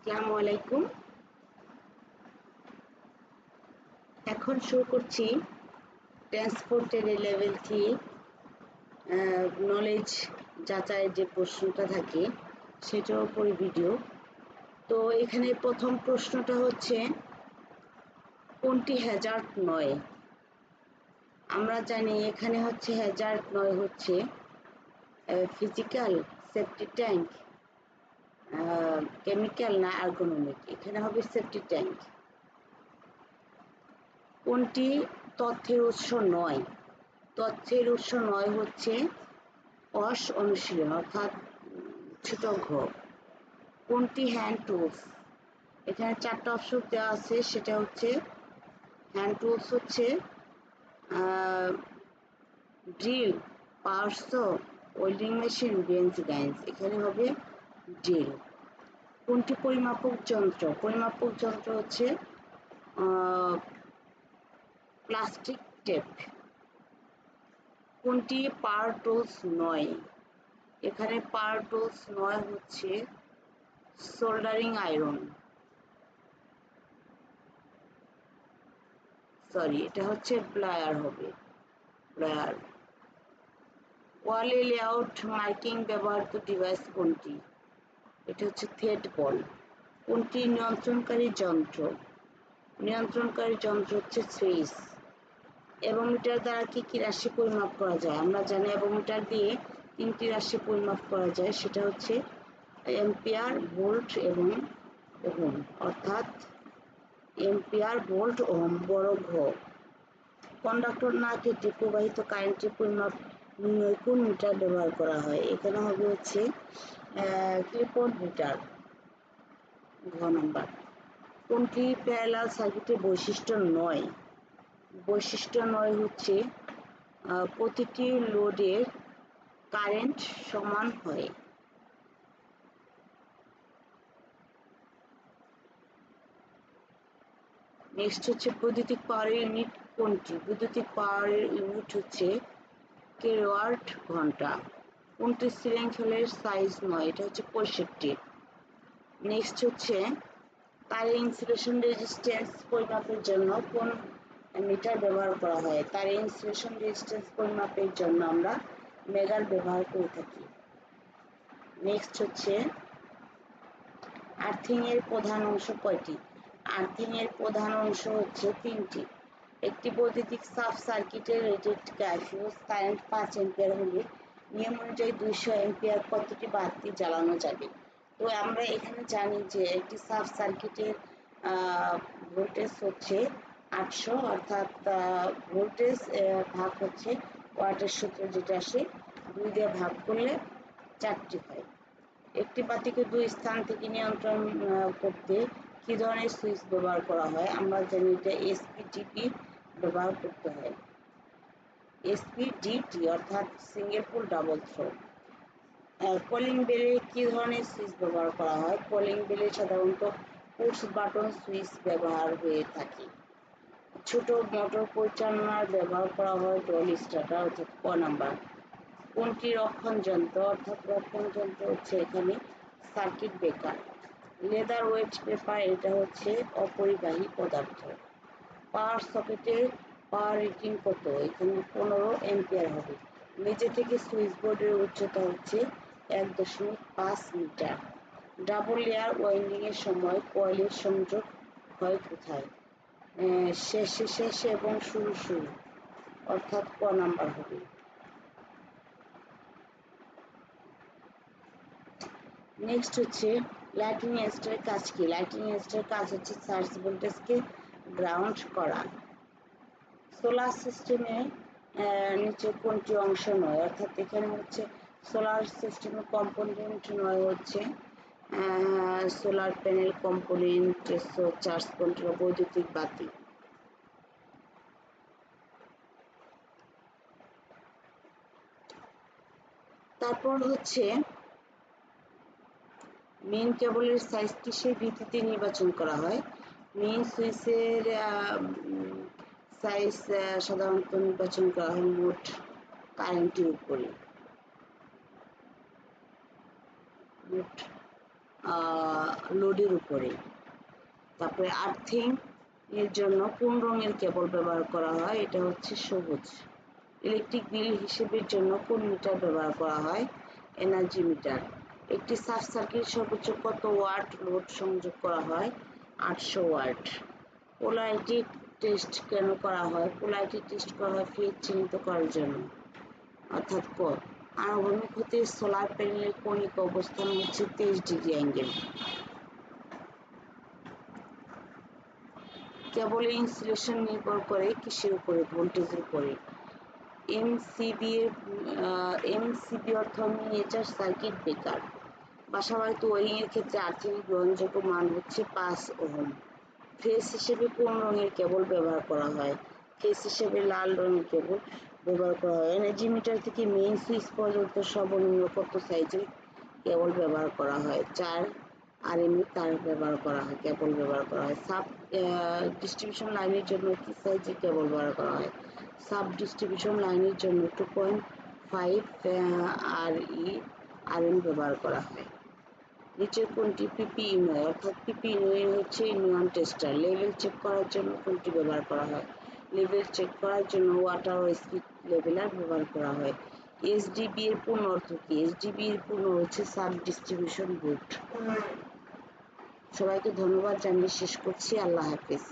আসসালামু আলাইকুম। এখন শুরু করছি ট্রান্সপোর্টের লেভেল 3 নলেজ যাচাইয়ের যে প্রশ্নটা থাকে সেটার উপরে ভিডিও। তো এখানে প্রথম প্রশ্নটা হচ্ছে কোনটি হ্যাজার্ড নয়? আমরা জানি এখানে হচ্ছে হ্যাজার্ড নয় হচ্ছে ফিজিক্যাল, সেফটি ট্যাঙ্ক, কেমিক্যাল না আর্গোনমিক। এখানে হবে সেফটি ট্যাঙ্ক। কোনটি তথ্যের উৎস নয়? তথ্যের উৎস নয় হচ্ছে অস অনুশীলন অর্থাৎ ছোট ঘ। কোনটি হ্যান্ড টুলস? এখানে 4টা অপশন দেওয়া আছে, সেটা হচ্ছে হ্যান্ড টুলস হচ্ছে drill, power saw, welding machine, bench grinders. এখানে হবে ড্রিল। কোনটি পরিমাপক যন্ত্র? পরিমাপক যন্ত্র হচ্ছে প্লাস্টিক টেপ। কোনটি পাওয়ার টুলস নয়? এখানে পাওয়ার টুলস নয় হচ্ছে সোল্ডারিং আয়রন, সরি এটা হচ্ছে প্লায়ার হবে, প্লায়ার। ওয়ালে লেআউট মার্কিং ব্যবহৃত ডিভাইস কোনটি? এটা হচ্ছে থ্রেড বল। কোনটি নিয়ন্ত্রণকারী যন্ত্র? নিয়ন্ত্রণকারী যন্ত্র হচ্ছে সুইচ। অ্যাবোমিটার দ্বারা কি কি রাশি পরিমাপ করা যায়? আমরা জানি অ্যাবোমিটার দিয়ে 3টি রাশি পরিমাপ করা যায়, সেটা হচ্ছে এম্পিয়ার, ভোল্ট এবং ওহম, অর্থাৎ এম্পিয়ার, ভোল্ট, ওহম, বড় ঘ। কন্ডাক্টর না কেটে প্রবাহিত কারেন্টের পরিমাপ নির্ণয় কোন মিটার ব্যবহার করা হয়? এখানে হবে হচ্ছে ক্লিপন মিটার, ঘ নম্বর। কোনটি প্যারালাল সার্কিটের বৈশিষ্ট্য নয়? বৈশিষ্ট্য নয় হচ্ছে প্রতিটি লোডের কারেন্ট সমান হয়। নেক্সট হচ্ছে বৈদ্যুতিক পাওয়ার ইউনিট কোনটি? বৈদ্যুতিক পাওয়ার ইউনিট হচ্ছে কিলোওয়াট ঘন্টা। কোনটি শৃঙ্খলের সাইজ নয়? এটা হচ্ছে 65। নেক্সট হচ্ছে তারের ইনসুলেশন রেজিস্ট্যান্স পরিমাপের জন্য কোন মিটার ব্যবহার করা হয়? তারের ইনসুলেশন রেজিস্ট্যান্স পরিমাপের জন্য আমরা মেগার ব্যবহার করে থাকি। নেক্সট হচ্ছে আর্থিং এর প্রধান অংশ কয়টি? আর্থিং এর প্রধান অংশ হচ্ছে 3টি। একটি বৈদ্যুতিক সাব সার্কিটের রেটেড ফিউজ কারেন্ট 5 এম্পিয়ার হলে নিয়ম অনুযায়ী 200 এম্পিয়ার কতটি বাতি জ্বালানো যাবে? তো আমরা এখানে জানি যে একটি সাব সার্কিটের ভোল্টেজ হচ্ছে 800, অর্থাৎ ভোল্টেজ ভাগ হচ্ছে ওয়াটের সূত্র যেটা আসে 2 দিয়ে ভাগ করলে 4টি হয়। একটি বাতিকে 2 স্থান থেকে নিয়ন্ত্রণ করতে কি ধরনের সুইচ ব্যবহার করা হয়? আমরা জানি এটা এসপিডিটি ব্যবহার করতে হয়। এসপিডিটি অর্থাৎ single pole double throw. Calling বেলে কি ধরনের সুইচ ব্যবহার করা হয়? কলিং বেলে সাধারণত পুশ বাটন সুইচ ব্যবহার হয়ে থাকে। ছোট মোটর পরিচালনার ব্যবহার করা হয় ডল স্টার্টার অর্থাৎ ক নাম্বার। কোনটি রক্ষণ যন্ত্র? অর্থাৎ রক্ষণ যন্ত্র হচ্ছে এখানে circuit breaker. Leather wet paper, এটা হচ্ছে অপরিবাহী পদার্থ। পাওয়ার সকেটের পাওয়ার রেটিং কত? এখানে 15 এম্পিয়ার হবে। নিচে থেকে সুইচ বোর্ডের উচ্চতা হচ্ছে 1.5 মিটার। ডাবল লেয়ার ওয়াইন্ডিং এর সময় কয়েলের সংযোগ হয় কোথায়? শেষে এবং শুরু, অর্থাৎ ক নাম্বার হবে। নেক্সট হচ্ছে লাইটিং এস্টারের কাজ কি? লাইটিং এস্টারের কাজ হচ্ছে সার্জ ভোল্টেজকে গ্রাউন্ড করা। সোলার সিস্টেমে নিচে কোনটি অংশ নয়? অর্থাৎ এখানে হচ্ছে সোলার সিস্টেমের কম্পোনেন্ট নয় হচ্ছে solar panel component, charge control, বৈদ্যুতিক বাতি। তারপর হচ্ছে মেইন কেবলের সাইজ কিসের ভিত্তিতে নির্বাচন করা হয়? মেইন সুইচের সাইজ সাধারণত নির্বাচন করা হয় মোট কারেন্টের উপরে। মোট লোডের উপরে। তারপরে আর্থিং এর জন্য কোন রঙের কেবল ব্যবহার করা হয়? এটা হচ্ছে সবুজ। ইলেকট্রিক বিল হিসেবের জন্য কোন মিটার ব্যবহার করা হয়? Energy meter. একটি সাব সার্কিট সর্বোচ্চ কত ওয়াট লোড সংযোগ করা হয়? 800 ওয়াট। পোলারিটি টেস্ট কেন করা হয়? পোলারিটি টেস্ট করা হয় ফেজ চিহ্নিত করার জন্য। অর্থাৎ ক, আনুভূমিক হতে সোলার প্যানেলের কৌণিক অবস্থান হচ্ছে 23 ডিগ্রি অ্যাঙ্গেল। কেবলের ইনসুলেশন নির্ভর করে কিসের উপরে? ভোল্টেজের উপরে। এমসিবি অর্থ মিনিয়েচার সার্কিট ব্রেকার। বাসাবাড়িতে ওয়ারিং এর ক্ষেত্রে আর্থিংয়ের গ্রহণযোগ্য মান হচ্ছে 5 ওহম। ফেজ হিসেবে কোন রঙের কেবল ব্যবহার করা হয়? ফেজ হিসেবে লাল রঙের কেবল ব্যবহার করা হয়। এনার্জি মিটার থেকে মেইন সুইচ পর্যন্ত সর্বনিম্ন কত সাইজের কেবল ব্যবহার করা হয়? 4 আরএমএ তার ব্যবহার করা হয়, কেবল ব্যবহার করা হয়। সাব ডিস্ট্রিবিউশন লাইনের জন্য কি সাইজের কেবল ব্যবহার করা হয়? সাব ডিস্ট্রিবিউশন লাইনের জন্য 2.5 আরএম ব্যবহার করা হয়। নিচের কোনটি পিপিই নয়? অর্থাৎ পিপিই নয় হচ্ছে নিয়ন টেস্টার। লেভেল চেক করার জন্য কোনটি ব্যবহার করা হয়? লেভেল চেক করার জন্য ওয়াটার ও স্পিড লেভেলার ব্যবহার করা হয়। এসডিবি এর পূর্ণ অর্থ কি? এসডিবি এর পূর্ণ হচ্ছে সাব ডিস্ট্রিবিউশন বোর্ড। সবাইকে ধন্যবাদ জানিয়ে শেষ করছি। আল্লাহ হাফেজ।